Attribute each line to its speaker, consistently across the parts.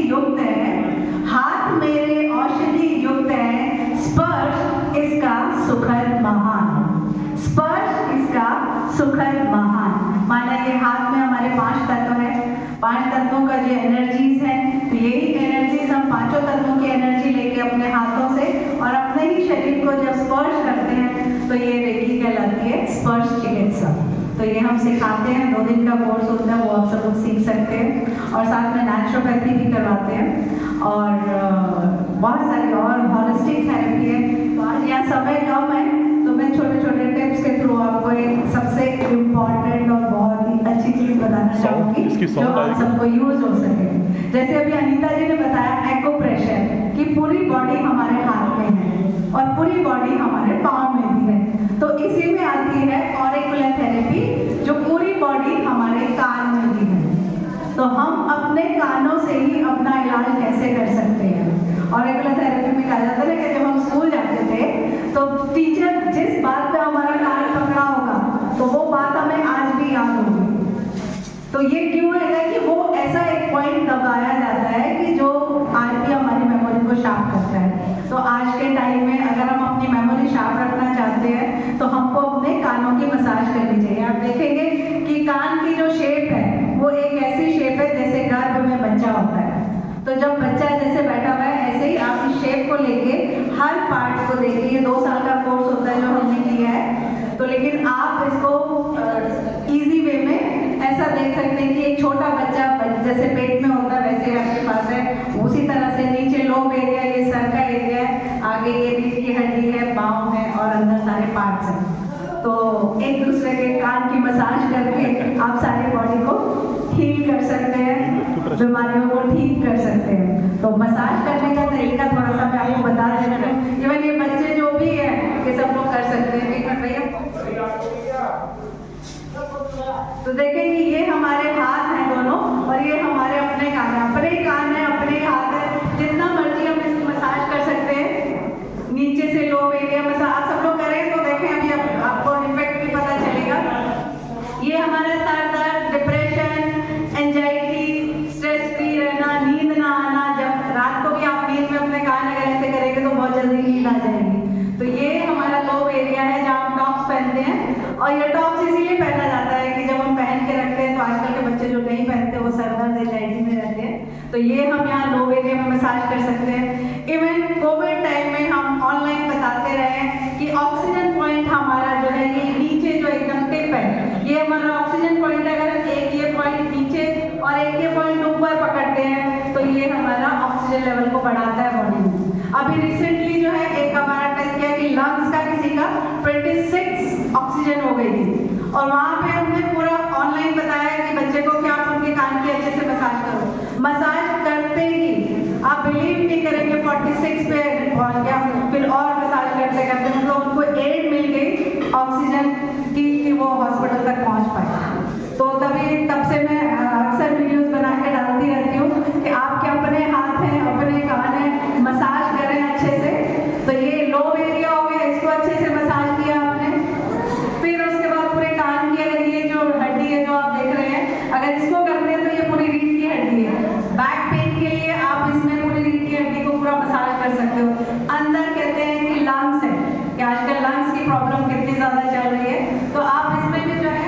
Speaker 1: युक्त है, हाथ मेरे औषधि युक्त है, स्पर्श इसका सुखद महान, स्पर्श इसका सुखद महान। माना ये हाथ में हमारे 5 तत्व हैं, 5 तत्वों का जो एनर्जीज है, तो यही एनर्जीज हम 5 तत्वों की एनर्जी लेके अपने हाथों से और अपने ही शरीर को जब स्पर्श करते हैं तो ये रेकी कहलाती है स्पर्श चिकित्सा। तो ये हम सिखाते हैं, 2 दिन का कोर्स होता है, वो आप सब लोग सीख सकते हैं और साथ में नेचुरोपैथी भी करवाते हैं और बहुत सारी और हॉलिस्टिक थेरेपी है। तो आज यहाँ समय कम है तो मैं छोटे छोटे टिप्स के थ्रू आपको एक सबसे इम्पॉर्टेंट और बहुत ही अच्छी चीज़ बताना चाहूँगी जो आप सबको यूज हो सके। जैसे अभी अनीता जी ने बताया एक्यूप्रेशर कि पूरी बॉडी हमारे हाथ में है और पूरी बॉडी हमारे पाँव में भी है, तो इसी में आती है ऑरिकुलर थेरेपी जो पूरी बॉडी हमारे कान में भी है। तो हम अपने कानों से ही अपना इलाज कैसे कर सकते हैं। ऑरिकुलर थेरेपी में कहा जाता है कि जब हम स्कूल जाते थे तो टीचर जिस बात पे हमारा कान पकड़ा होगा तो वो बात हमें आज भी याद होगी। तो ये क्यों है कि वो ऐसा एक पॉइंट दबाया जाता है कि जो आज भी हमारी मेमोरी को शार्प करता है। तो आज के टाइम में अगर हम अपनी मेमोरी शार्प रखना चाहते हैं तो हमको अपने कानों की मसाज करनी चाहिए। आप देखेंगे कि कान की जो शेप है वो एक ऐसी शेप है जैसे गर्भ में बच्चा होता है। तो जब बच्चा जैसे बैठा हुआ है ऐसे ही आप इस शेप को लेके हर पार्ट को देखिए। ये 2 साल का कोर्स होता है जो हमने किया है, तो लेकिन आप इसको इजी वे में ऐसा देख सकते हैं कि एक छोटा बच्चा जैसे पेट में होता है वैसे आपके पास है, उसी तरह से नीचे लोब एरिया, ये सर का एरिया है, आगे ये रीढ़ की हड्डी है, पाँव है और अंदर सारे पार्ट्स हैं। तो एक दूसरे के कान की मसाज करके आप सारी बॉडी को हील कर सकते हैं, बीमारियों को ठीक कर सकते हैं। तो मसाज करने का तरीका थोड़ा सा मैं आपको बता देती हूँ। इवन ये बच्चे जो भी है ये सब लोग कर सकते हैं। एक मिनट भैया, तो देखें कि ये हमारे हाथ हैं दोनों और ये हमारे अपने कान हैं, अपने कान है, अपने हाथ है। जितना मर्जी हम इसकी मसाज कर सकते हैं, नीचे से लोब एरिया मसाज आप सब लोग करें तो देखें अभी आपको इफेक्ट भी पता चलेगा। ये हमारा सर दर्द, डिप्रेशन, एंजाइटी, स्ट्रेस फ्री रहना, नींद ना आना, जब रात को भी आप नींद में अपने कान अगर ऐसे करेंगे तो बहुत जल्दी नींद आ जाएगी। तो ये हमारा लोब एरिया है जहाँ हम टॉप्स पहनते हैं और ये टॉप्स इसीलिए पहना जाता है कि जब हम पहन के रखते हैं तो आजकल के बच्चे जो नहीं पहनते वो सर दर्द एंजाइटी में रहते हैं। तो ये हम यहाँ लोब एरिया में मसाज कर सकते हैं। इवन कोविड टाइम में हम ऑनलाइन बताते रहे कि ऑक्सीजन पॉइंट हमारा जो है ये नीचे जो एकदम टिप है, ये हमारा ऑक्सीजन पॉइंट अगर एक ये पॉइंट नीचे और एक ये पॉइंट ऊपर पकड़ते हैं तो ये हमारा ऑक्सीजन लेवल को बढ़ाता है बॉडी में। अभी रिसेंटली जो है एक हमारा टेस्ट किया कि लंग्स का किसी का 26 ऑक्सीजन हो गई थी और वहाँ पे हमने पूरा ऑनलाइन बताया कि बच्चे को कि आप उनके कान की अच्छे से मसाज करो। मसाज करते ही आप बिलीव नहीं करेंगे 46 पे पहुँच गया, फिर और मसाज करते करते मतलब उनको एड मिल गई ऑक्सीजन की कि वो हॉस्पिटल तक पहुँच पाए। तो तब से मैं अक्सर वीडियोस बना के डालती रहती हूँ कि आपके अपने हाथ हैं, अपने कान हैं, मसाज करें अच्छे से। तो ये लोब एरिया हो गया, इसको अच्छे से मसाज किया आपने, फिर उसके बाद पूरे कान की अगर ये जो हड्डी है जो आप देख रहे हैं अगर इसको करते हैं तो ये पूरी रीढ़ की हड्डी है। बैक पेन के लिए आप इसमें पूरी रीढ़ की हड्डी को पूरा मसाज कर सकते हो। अंदर कहते हैं कि लंग्स है कि आजकल लंग्स की प्रॉब्लम कितनी ज़्यादा चल रही है, तो आप इसमें भी जो है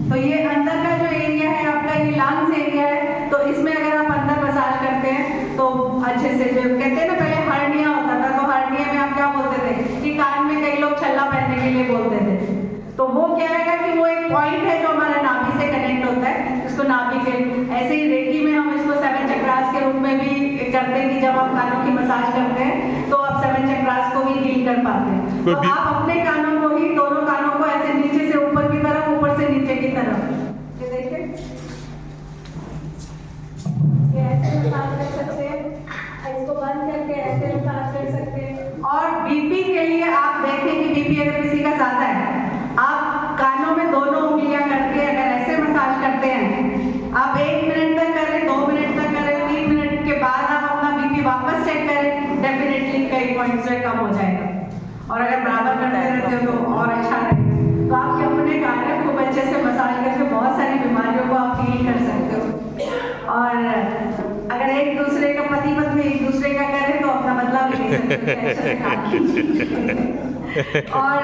Speaker 1: तो ये अंदर का जो एरिया है आपका ये लंग्स एरिया है, तो इसमें अगर आप अंदर मसाज करते हैं तो अच्छे से जो कहते हैं ना पहले हर्निया होता था तो हर्निया में आप क्या बोलते थे कि कान में कई लोग छल्ला पहनने के लिए बोलते थे। तो वो क्या है कि वो एक पॉइंट है जो हमारा नाभि से कनेक्ट होता है, इसको नाभि के ऐसे ही रेकी में हम इसको 7 चक्रास के रूप में भी करते हैं कि जब आप कानों की मसाज करते हैं तो आप 7 चक्रास को भी हील कर पाते हैं। तो आप अपने कानों को ही दोनों कानों को ऐसे नीचे से ऊपर की तरफ, ऊपर से नीचे की तरफ ये देखिए ये ऐसे मसाज कर सकते हैं, इसको बंद करके ऐसे मसाज कर सकते हैं। और बीपी के लिए आप देखें कि बीपी अगर किसी का ज्यादा है आप कानों में दोनों उंगलियां करके अगर ऐसे मसाज करते हैं, आप 1 मिनट तक करें, 2 मिनट तक करें, 3 मिनट के बाद आप अपना बीपी वापस चेक करें, डेफिनेटली कई पॉइंट्स से कम हो जाएगा। और अगर बराबर करते रहते हो तो और अच्छा रहेगा। तो आपके अपने कान है, खूब अच्छे से मसाज करके बहुत सारी बीमारियों को आप हील कर सकते हो। और अगर एक दूसरे का पति पत्नी एक दूसरे का करें तो अपना बदला भी ले सकते हो, अच्छे से काम कीजिए। और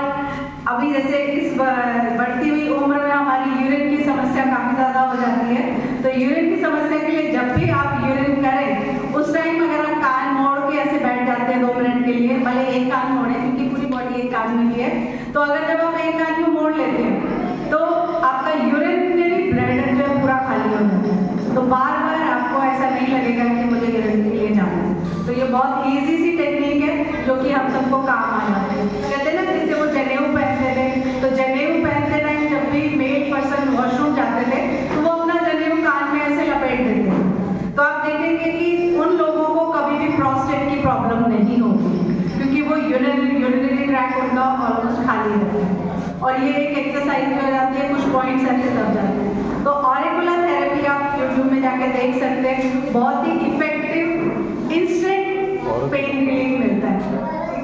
Speaker 1: अभी जैसे इस बढ़ती हुई उम्र में हमारी यूरिन की समस्या काफ़ी ज़्यादा हो जाती है, तो यूरिन की समस्या के लिए जब भी आप यूरिन करें उस टाइम अगर आप कान मोड़ के ऐसे बैठ जाते हैं 2 मिनट के लिए, भले एक कान मोड़े क्योंकि पूरी बॉडी एक कान में ही है, तो अगर जब आप एक कान को मोड़ लेते हैं तो आपका यूरिनरी ब्लैडर जो है पूरा खाली हो जाता है, तो बार बार आपको ऐसा नहीं लगेगा कि मुझे यूरिन के लिए जाना है। तो ये बहुत ईजी सी टेक्निक है जो कि हम सबको काम आ जाती है। कहते हैं ना जैसे वो जनेऊ पहनते थे, तो जनेऊ पहनते टाइम जब भी मेल पर्सन वॉशरूम जाते थे तो वो अपना जनेऊ कान में ऐसे लपेट देते थे, तो आप देखेंगे कि उन लोगों को कभी भी प्रोस्टेट की प्रॉब्लम नहीं होगी क्योंकि वो यूरिनरी ट्रैक उनका ऑलमोस्ट खाली रहता है। और ये एक एक्सरसाइज भी हो जाती है, कुछ पॉइंट्स ऐसे दब जाते हैं। तो ऑरिकुलर थेरेपी आप यूट्यूब में जाके देख सकते हैं, बहुत ही इफेक्टिव इंस्टेंट पेन रिलीफ मिलता है।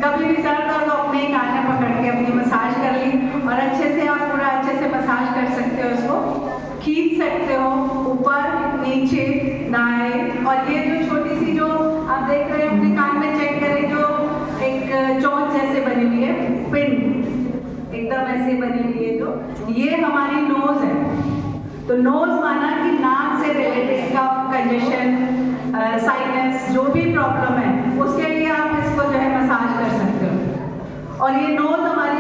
Speaker 1: कभी भी सर दर्द हो अपने ही कान में पकड़ के अपनी मसाज कर ली और अच्छे से आप पूरा अच्छे से मसाज कर सकते हो, इसको खींच सकते हो ऊपर नीचे दाएं। और ये जो छोटी सी जो आप देख रहे हैं अपने कान में चेक करें, जो एक चोंच जैसे बनी हुई है, पिन एकदम ऐसे बनी हुई है, तो ये हमारी नोज है। तो नोज माना कि नाक से रिलेटेड का कंजेशन, साइनस जो भी प्रॉब्लम है उसके लिए आप इसको जो है मसाज कर सकते हो। और ये नोज हमारी